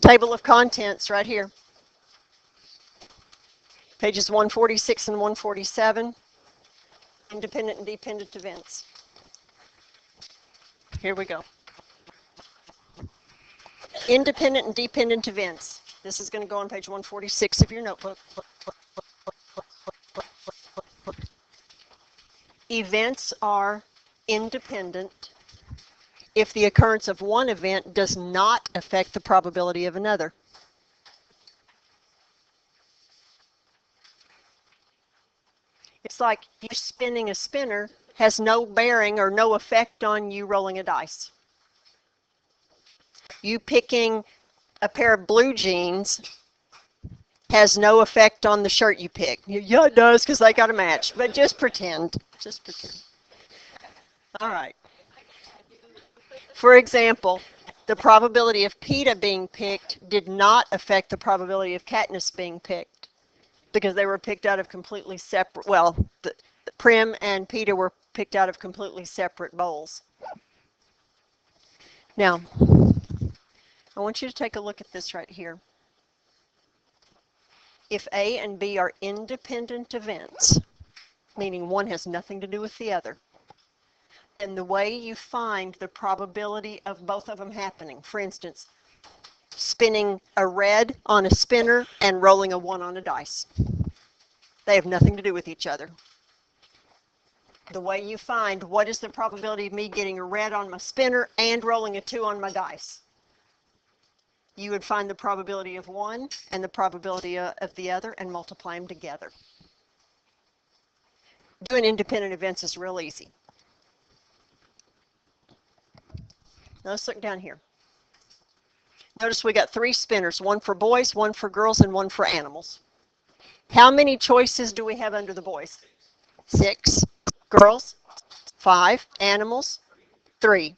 Table of contents right here. Pages 146 and 147. Independent and dependent events. Here we go. Independent and dependent events. This is going to go on page 146 of your notebook. Events are independent if the occurrence of one event does not affect the probability of another. It's like you spinning a spinner has no bearing or no effect on you rolling a dice. You picking a pair of blue jeans has no effect on the shirt you pick. Yeah, it does because they got a match, but just pretend. Just pretend. All right. For example, the probability of Peta being picked did not affect the probability of Katniss being picked because they were picked out of completely separate, well, Prim and Peta were picked out of completely separate bowls. Now, I want you to take a look at this right here. If A and B are independent events, meaning one has nothing to do with the other, then the way you find the probability of both of them happening, for instance, spinning a red on a spinner and rolling a 1 on a dice. They have nothing to do with each other. The way you find what is the probability of me getting a red on my spinner and rolling a 2 on my dice, you would find the probability of one and the probability of the other and multiply them together. Doing independent events is real easy. Now let's look down here. Notice we got 3 spinners, one for boys, one for girls, and one for animals. How many choices do we have under the boys? 6. Girls, 5. Animals, 3.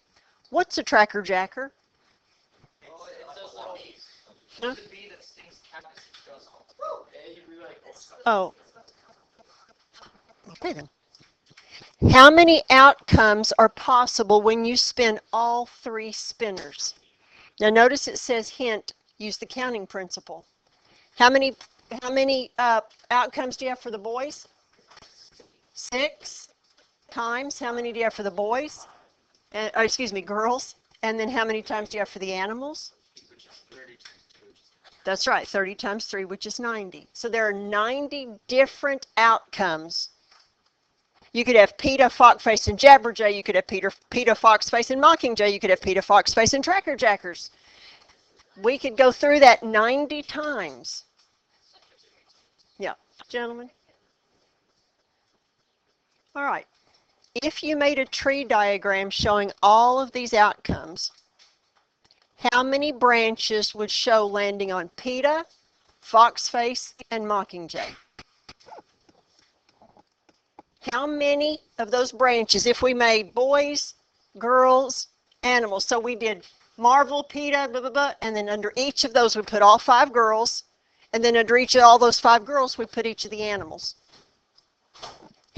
What's a tracker jacker? Huh? Oh. Okay then. How many outcomes are possible when you spin all 3 spinners? Now notice it says hint, use the counting principle. How many outcomes do you have for the boys? 6 times. How many do you have for the boys? Girls. And then how many times do you have for the animals? That's right, 30 times 3, which is 90. So there are 90 different outcomes. You could have Peta, Foxface, and Jabberjay. You could have Peta, Foxface, and Mockingjay. You could have Peta, Foxface, and Tracker Jackers. We could go through that 90 times. Yeah, gentlemen. All right. If you made a tree diagram showing all of these outcomes, how many branches would show landing on Peta, Foxface, and Mockingjay? How many of those branches, if we made boys, girls, animals, so we did Marvel, Peta, blah, blah, blah, and then under each of those we put all 5 girls, and then under each of all those 5 girls we put each of the animals.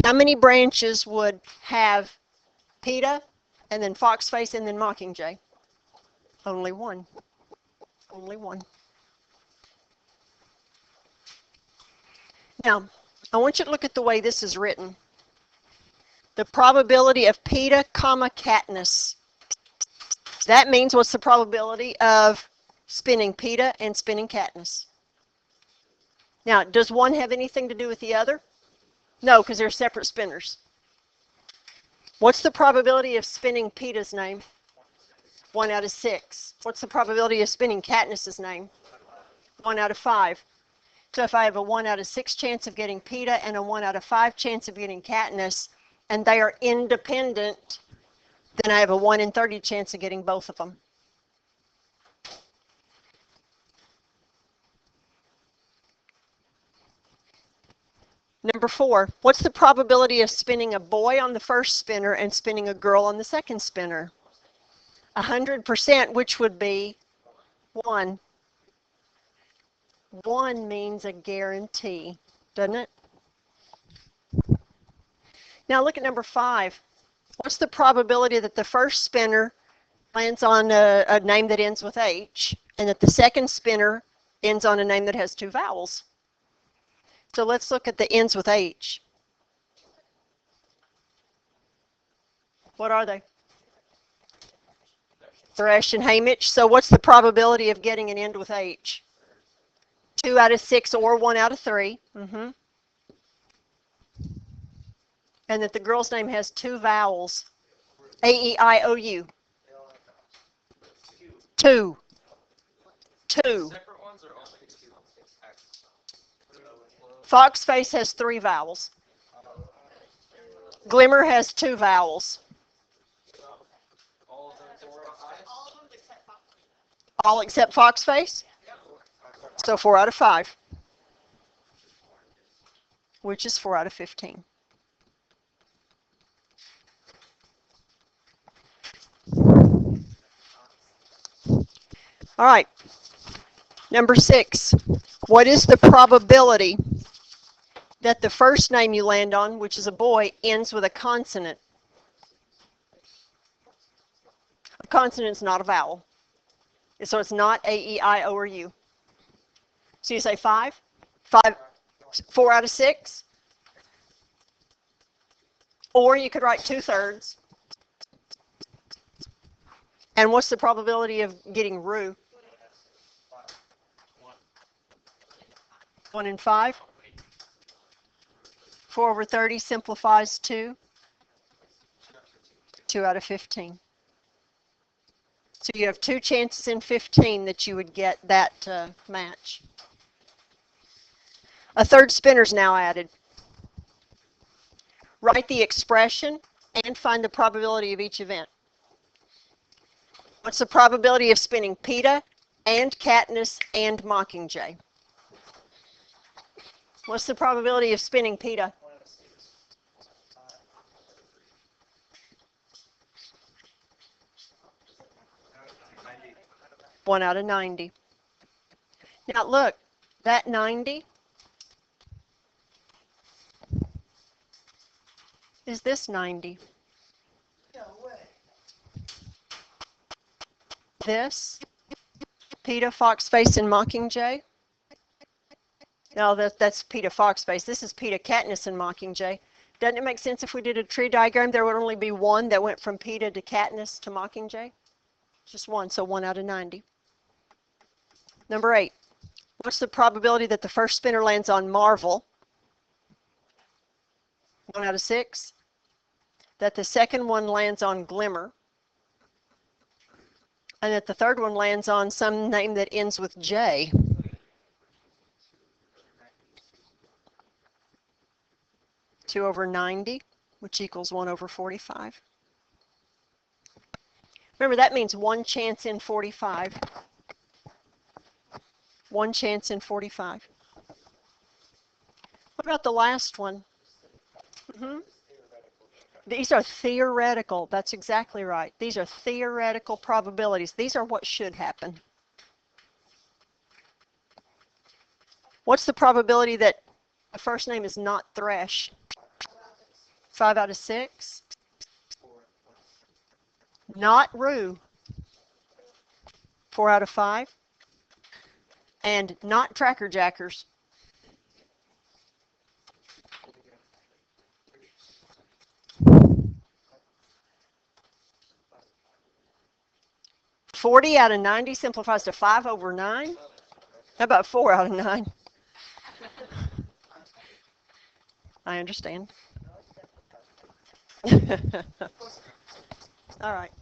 How many branches would have Peta, and then Foxface, and then Mockingjay? Only 1. Only 1. Now, I want you to look at the way this is written. The probability of Peta, Katniss. That means what's the probability of spinning Peta and spinning Katniss? Now, does one have anything to do with the other? No, because they're separate spinners. What's the probability of spinning Peta's name? 1 out of 6. What's the probability of spinning Katniss's name? 1 out of 5. So if I have a 1 out of 6 chance of getting Peta and a 1 out of 5 chance of getting Katniss, and they are independent, then I have a 1 in 30 chance of getting both of them. Number 4, what's the probability of spinning a boy on the first spinner and spinning a girl on the second spinner? 100%, which would be 1. 1 means a guarantee, doesn't it? Now look at number 5. What's the probability that the first spinner lands on a name that ends with H, and that the second spinner ends on a name that has two vowels. So let's look at the ends with H. What are they? Thresh and Hamish. So what's the probability of getting an end with H? 2 out of 6 or 1 out of 3. And that the girl's name has two vowels. A-E-I-O-U. Two. Foxface has 3 vowels. Glimmer has 2 vowels. All except Foxface? So 4 out of 5. Which is 4 out of 15. All right. Number 6. What is the probability that the first name you land on, which is a boy, ends with a consonant? A consonant is not a vowel. So it's not A, E, I, O, or U. So you say 5? 4 out of 6? Or you could write 2/3. And what's the probability of getting Rue? 1 in 5. 4 over 30 simplifies to 2 out of 15. So you have 2 chances in 15 that you would get that match. A third spinner is now added. Write the expression and find the probability of each event. What's the probability of spinning Peta and Katniss and Mockingjay? What's the probability of spinning Peta? 1 out of 90. Now look, that 90 is this 90. This, Peta, Foxface, and Mockingjay. No, that's Peta, Foxface. This is Peta, Katniss, and Mockingjay. Doesn't it make sense if we did a tree diagram, there would only be one that went from Peta to Katniss to Mockingjay? Just one, so 1 out of 90. Number 8. What's the probability that the first spinner lands on Marvel? 1 out of 6. That the second one lands on Glimmer. And that the third one lands on some name that ends with J. Two over 90, which equals 1 over 45. Remember, that means 1 chance in 45. 1 chance in 45. What about the last one? These are theoretical. That's exactly right. These are theoretical probabilities. These are what should happen. What's the probability that the first name is not Thresh? 5 out of 6. Not Rue. 4 out of 5. And not Tracker Jackers. $40 out of 90 simplifies to 5 over 9. How about 4 out of 9? I understand. All right.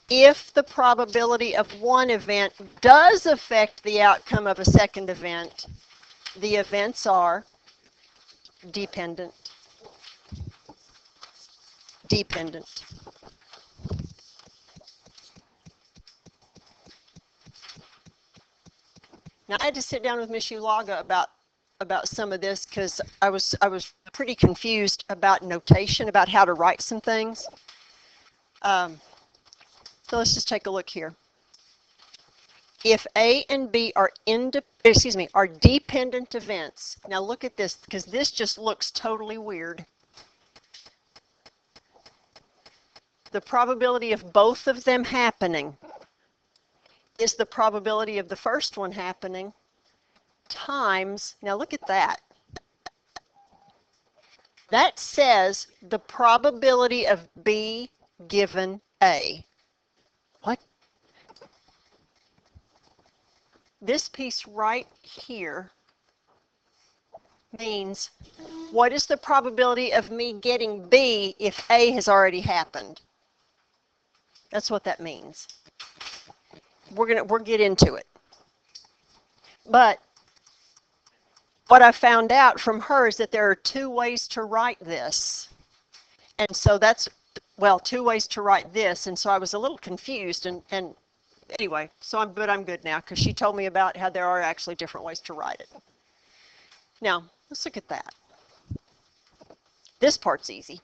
If the probability of one event does affect the outcome of a second event, the events are dependent. Dependent. Now I had to sit down with Miss Ulaga about some of this because I was pretty confused about notation, about how to write some things. So let's just take a look here. If A and B are dependent events. Now look at this, because this just looks totally weird. The probability of both of them happening is the probability of the first one happening times, now look at that. That says the probability of B given A. What? This piece right here means what is the probability of me getting B if A has already happened? That's what that means. We'll get into it. But what I found out from her is that there are two ways to write this. And so that's, well, two ways to write this. And so I was a little confused. And anyway, but I'm good now because she told me about how there are actually different ways to write it. Now, let's look at that. This part's easy.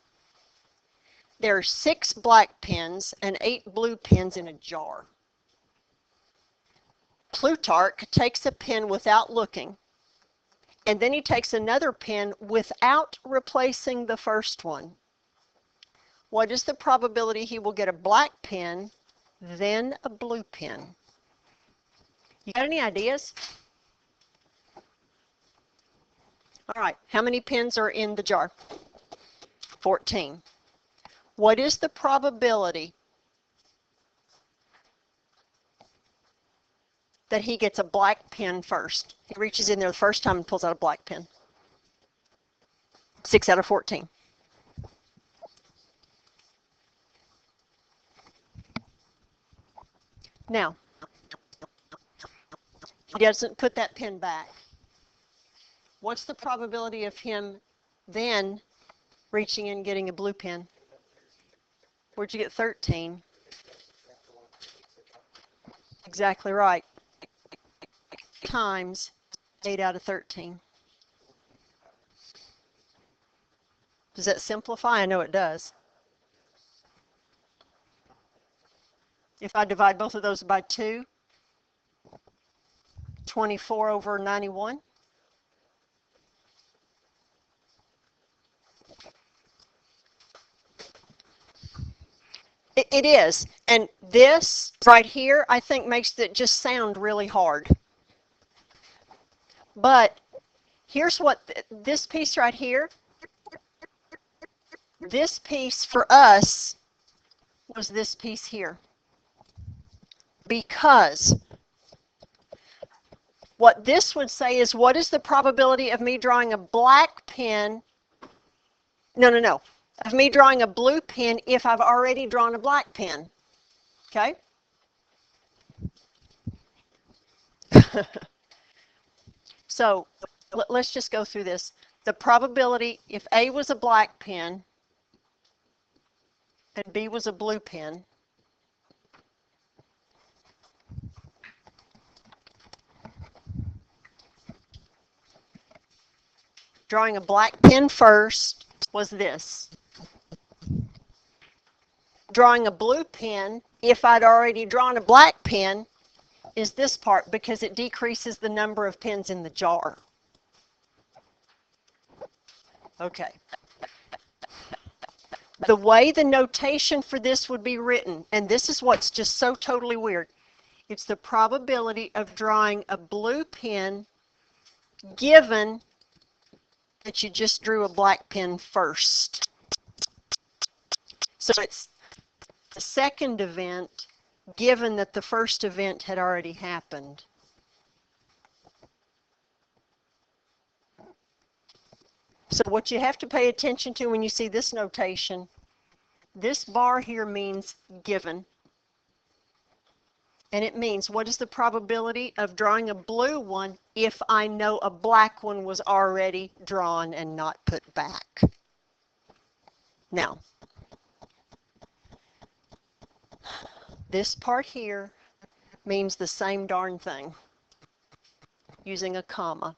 There are 6 black pens and 8 blue pens in a jar. Plutarch takes a pen without looking, and then he takes another pen without replacing the first one. What is the probability he will get a black pen, then a blue pen? You got any ideas? All right, how many pens are in the jar? 14. What is the probability that he gets a black pen first? He reaches in there the first time and pulls out a black pen. 6 out of 14. Now, he doesn't put that pen back. What's the probability of him then reaching in and getting a blue pen? Where'd you get 13? Exactly right. Times 8 out of 13. Does that simplify? I know it does. If I divide both of those by 2, 24 over 91. It is. And this right here, I think, makes it just sound really hard. But here's what this piece right here, this piece for us was this piece here. Because what this would say is, what is the probability of me drawing a black pen? No. Of me drawing a blue pen if I've already drawn a black pen. Okay? So let's just go through this. The probability, if A was a black pen and B was a blue pen, drawing a black pen first was this. Drawing a blue pen, if I'd already drawn a black pen, is this part because it decreases the number of pens in the jar. Okay. The way the notation for this would be written, and this is what's just so totally weird, it's the probability of drawing a blue pen given that you just drew a black pen first. So it's the second event given that the first event had already happened. So what you have to pay attention to when you see this notation, this bar here means given. And it means what is the probability of drawing a blue one if I know a black one was already drawn and not put back. Now, this part here means the same darn thing using a comma.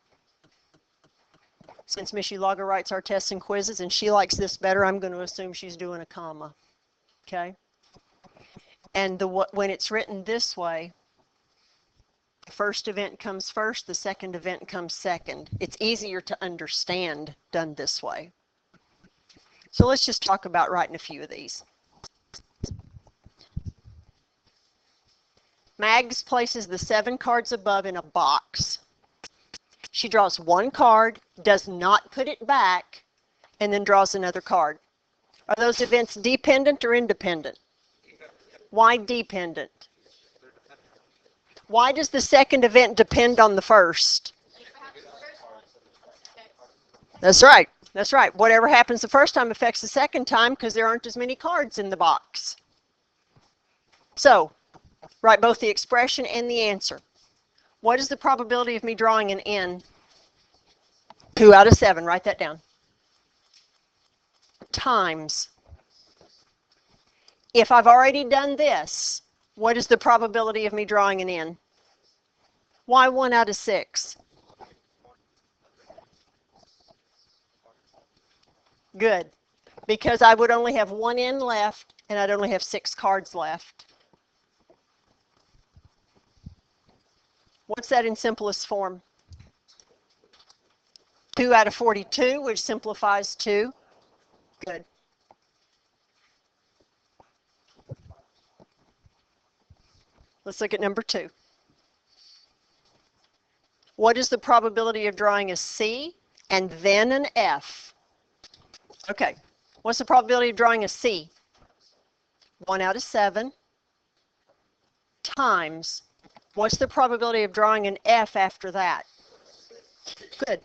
Since Miss Ulaga writes our tests and quizzes and she likes this better, I'm going to assume she's doing a comma. Okay? And when it's written this way, the first event comes first, the second event comes second. It's easier to understand done this way. So let's just talk about writing a few of these. Mags places the 7 cards above in a box. She draws 1 card, does not put it back, and then draws another card. Are those events dependent or independent? Why dependent? Why does the second event depend on the first? That's right. That's right. Whatever happens the first time affects the second time because there aren't as many cards in the box. So, write both the expression and the answer. What is the probability of me drawing an N? 2 out of 7. Write that down. Times. If I've already done this, what is the probability of me drawing an N? Why 1 out of 6? Good. Because I would only have 1 N left, and I'd only have 6 cards left. What's that in simplest form? 2 out of 42, which simplifies 2. Good. Let's look at number 2. What is the probability of drawing a C and then an F? Okay. What's the probability of drawing a C? 1 out of 7 times. What's the probability of drawing an F after that? Good.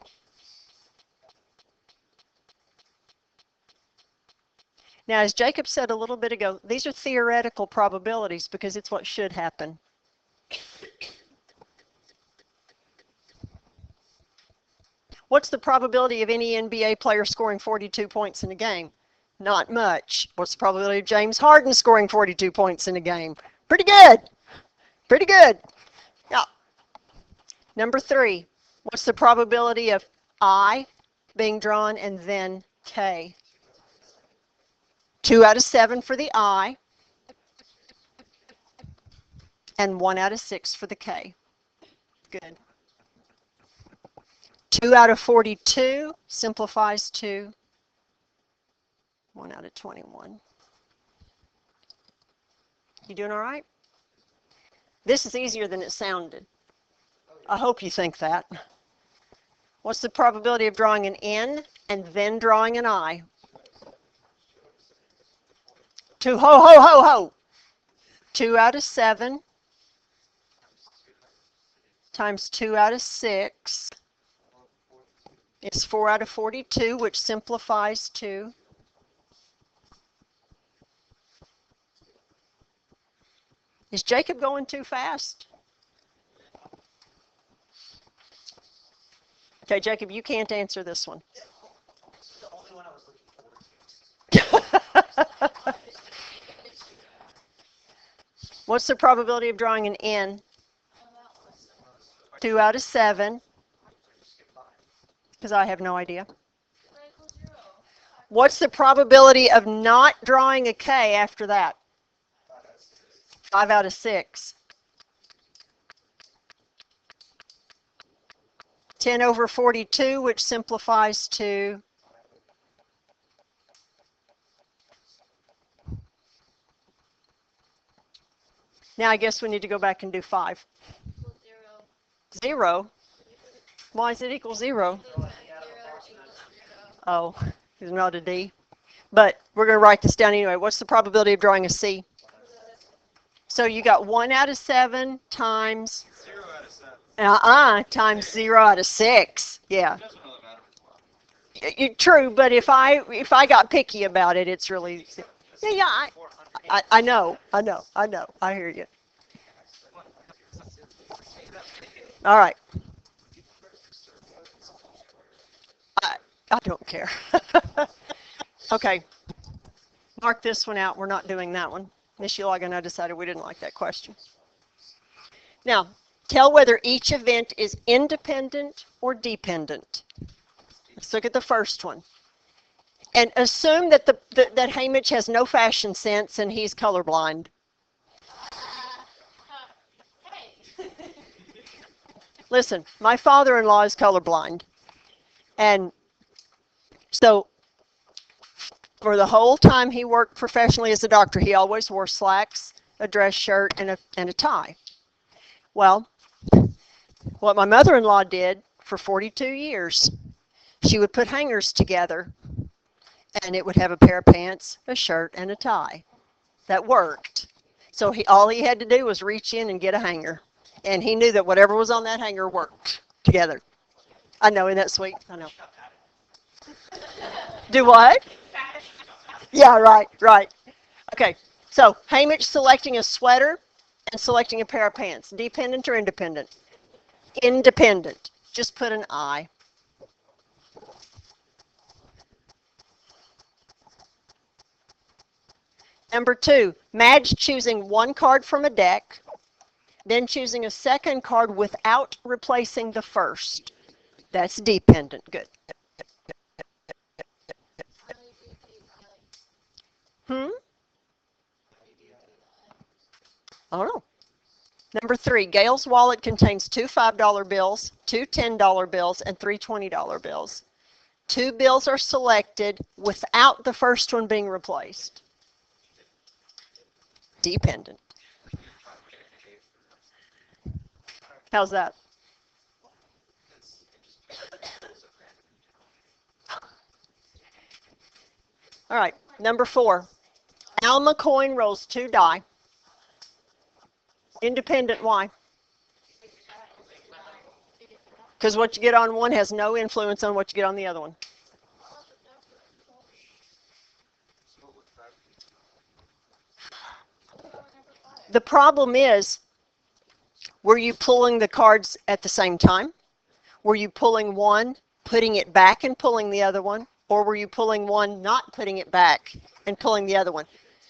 Now, as Jacob said a little bit ago, these are theoretical probabilities because it's what should happen. What's the probability of any NBA player scoring 42 points in a game? Not much. What's the probability of James Harden scoring 42 points in a game? Pretty good. Pretty good. Yeah. Number 3. What's the probability of I being drawn and then K? 2 out of 7 for the I, and 1 out of 6 for the K. Good. 2 out of 42 simplifies to 1 out of 21. You doing all right? This is easier than it sounded. I hope you think that. What's the probability of drawing an N and then drawing an I? 2, ho, ho, ho, ho. 2 out of 7 times 2 out of 6 is 4 out of 42, which simplifies to 'Is Jacob going too fast? Okay, Jacob, you can't answer this one. The only one I was looking for. What's the probability of drawing an N? 2 out of 7. Because I have no idea. What's the probability of not drawing a K after that? 5 out of 6. 10 over 42, which simplifies to Now I guess we need to go back and do 5. 0? Why is it equal 0? Oh, it's not a D. But we're going to write this down anyway. What's the probability of drawing a C? So you got 1 out of 7 times 0 out of 7. Times 0 out of 6. Yeah. True, but if I got picky about it, it's really yeah. I know. I hear you. All right. I don't care. Okay. Mark this one out. We're not doing that one. Miss Ulag and I decided we didn't like that question. Now, tell whether each event is independent or dependent. Let's look at the first one. And assume that that Hamish has no fashion sense and he's colorblind. Listen, my father-in-law is colorblind. And so for the whole time he worked professionally as a doctor, he always wore slacks, a dress shirt, and a tie. Well, what my mother-in-law did for 42 years, she would put hangers together, and it would have a pair of pants, a shirt, and a tie. That worked. So all he had to do was reach in and get a hanger, and he knew that whatever was on that hanger worked together. I know, isn't that sweet? I know. Do what? Yeah, right, right. Okay, so Hamish selecting a sweater and selecting a pair of pants. Dependent or independent? Independent. Just put an I. Number 2, Madge choosing one card from a deck, then choosing a second card without replacing the first. That's dependent. Good. Hmm? I don't know. Number 3, Gail's wallet contains 2 $5 bills, 2 $10 bills, and 3 $20 bills. 2 bills are selected without the first one being replaced. Dependent. How's that? All right, number 4. Alma Coin rolls 2 die. Independent, why? Because what you get on one has no influence on what you get on the other one. The problem is, were you pulling the cards at the same time? Were you pulling one, putting it back and pulling the other one? Or were you pulling one, not putting it back and pulling the other one?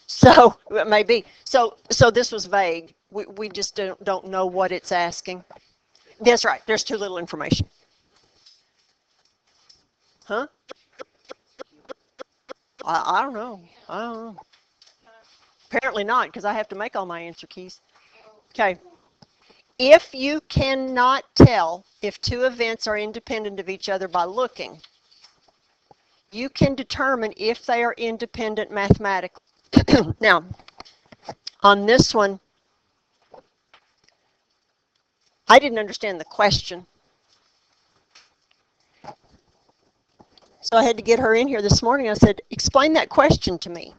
So it may be. So this was vague. We just don't know what it's asking. That's right. There's too little information. Huh? I don't know. I don't know. Apparently not, because I have to make all my answer keys. Okay. If you cannot tell if 2 events are independent of each other by looking, you can determine if they are independent mathematically. Now, on this one, I didn't understand the question. So I had to get her in here this morning. I said, explain that question to me.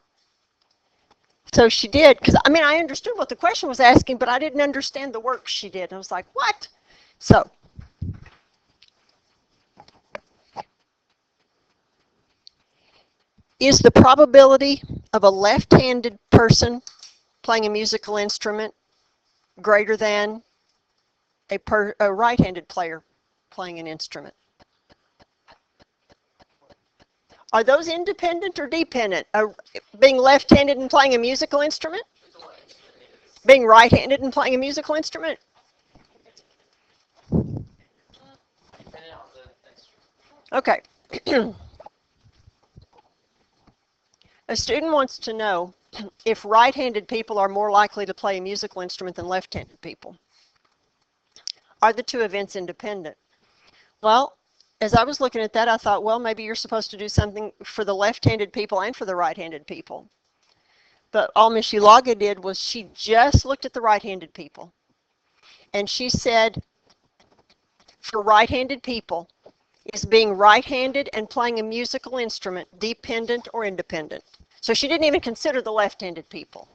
So she did, because I mean, I understood what the question was asking, but I didn't understand the work she did. I was like, what? So, is the probability of a left-handed person playing a musical instrument greater than a right-handed player playing an instrument? Are those independent or dependent? Being left-handed and playing a musical instrument? Being right-handed and playing a musical instrument? Okay. A student wants to know if right-handed people are more likely to play a musical instrument than left-handed people. Are the 2 events independent? Well, as I was looking at that, I thought, well, maybe you're supposed to do something for the left-handed people and for the right-handed people. But all Miss Ulaga did was she just looked at the right-handed people. And she said, for right-handed people, is being right-handed and playing a musical instrument dependent or independent? So she didn't even consider the left-handed people.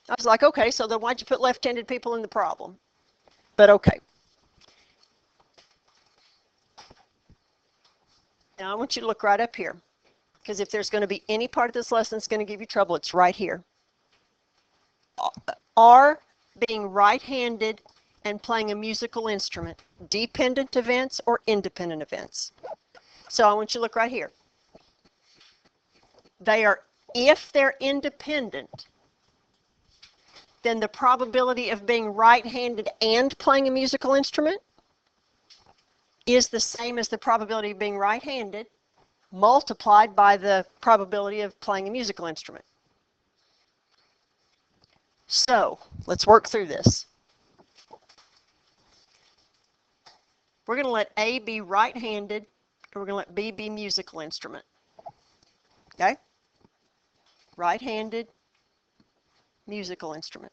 I was like, okay, so then why'd you put left-handed people in the problem? But okay. Now I want you to look right up here, because if there's going to be any part of this lesson that's going to give you trouble, it's right here. Are being right-handed and playing a musical instrument dependent events or independent events? So I want you to look right here. They are, if they're independent, then the probability of being right-handed and playing a musical instrument is the same as the probability of being right-handed multiplied by the probability of playing a musical instrument. So let's work through this. We're going to let A be right-handed, and we're going to let B be musical instrument. Okay? Right-handed, musical instrument.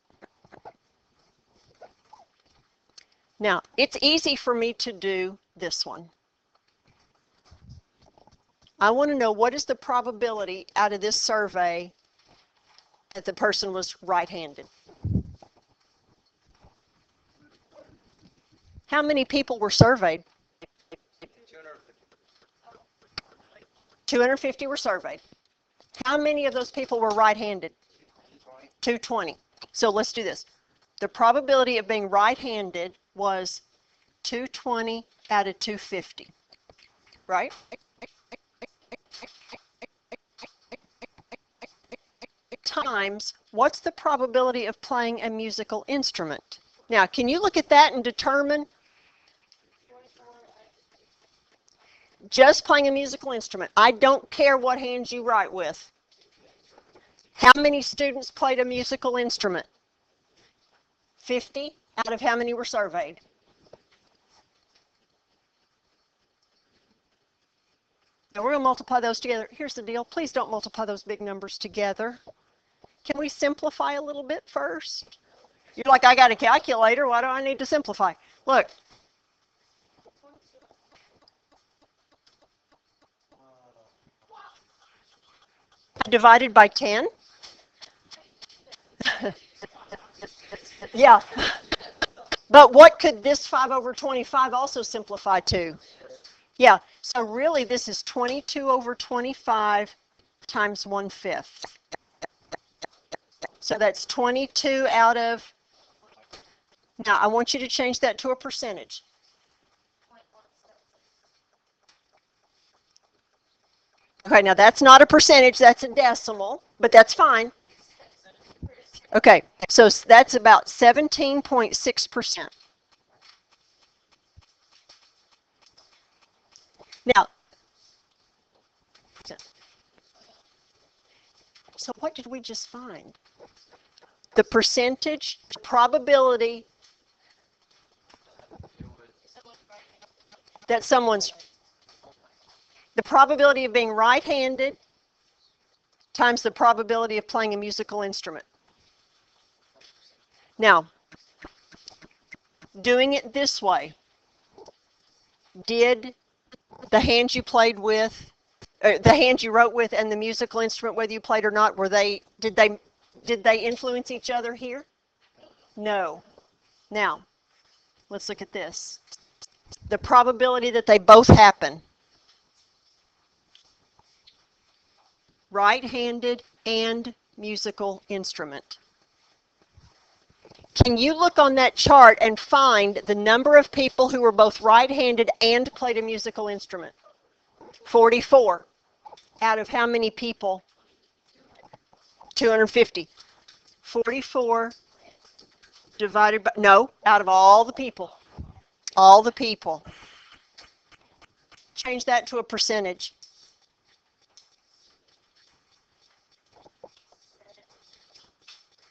Now, it's easy for me to do this one. I want to know what is the probability out of this survey that the person was right-handed. How many people were surveyed? 250 were surveyed. How many of those people were right-handed? 220. So let's do this. The probability of being right-handed was 220 out of 250, right? Times, what's the probability of playing a musical instrument? Now, can you look at that and determine just playing a musical instrument? I don't care what hands you write with. How many students played a musical instrument? 50 out of how many were surveyed? Now we're going to multiply those together. Here's the deal. Please don't multiply those big numbers together. Can we simplify a little bit first? You're like, I got a calculator. Why do I need to simplify? Look. Divided by 10. Yeah. But what could this 5 over 25 also simplify to? Yeah. So really this is 22 over 25 times 1/5. So that's 22 out of, now I want you to change that to a percentage. Okay, now that's not a percentage, that's a decimal, but that's fine. Okay, so that's about 17.6%. Now, so what did we just find? The percentage probability that someone's, the probability of being right-handed times the probability of playing a musical instrument. Now, doing it this way, did the hands you played with, the hands you wrote with and the musical instrument, whether you played or not, did they influence each other here? No. Now, let's look at this. The probability that they both happen, right-handed and musical instrument. Can you look on that chart and find the number of people who were both right-handed and played a musical instrument? 44. Out of how many people? 250. 44 divided by, no, out of all the people. All the people. Change that to a percentage.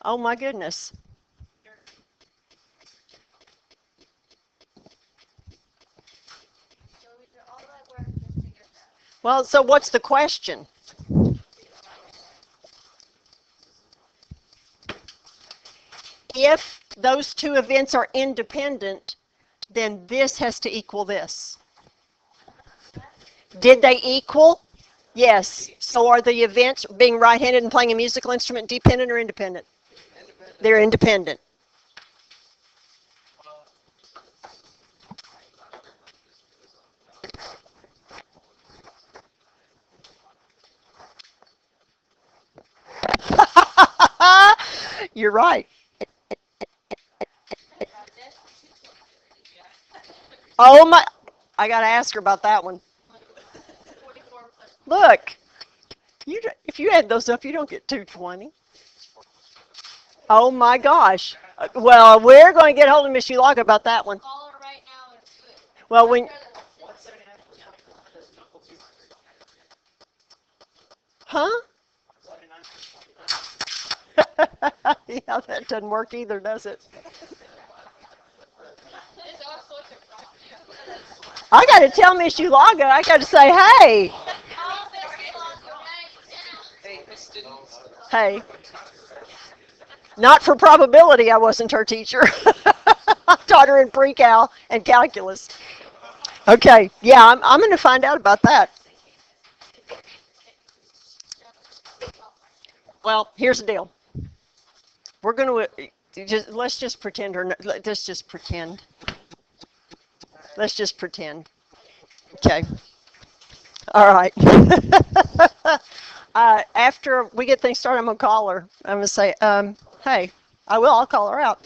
Oh my goodness. Well, so what's the question? If those two events are independent, then this has to equal this. Did they equal? Yes. So are the events being right-handed and playing a musical instrument dependent or independent? They're independent. You're right. Oh my, I got to ask her about that one. Look, if you add those up, you don't get 220. Oh my gosh. Well, we're going to get hold of Miss Ulaga about that one. Call her right now and do it. Well, when, huh? Yeah, that doesn't work either, does it? I got to tell Miss Ulaga, I got to say, hey. Hey. Not for probability, I wasn't her teacher. I taught better in pre-cal and calculus. Okay, yeah, I'm going to find out about that. Well, here's the deal. We're going to let's just pretend, or let's just pretend. Let's just pretend. Okay. All right. After we get things started, I'm gonna call her. I'm gonna say, hey, I'll call her out.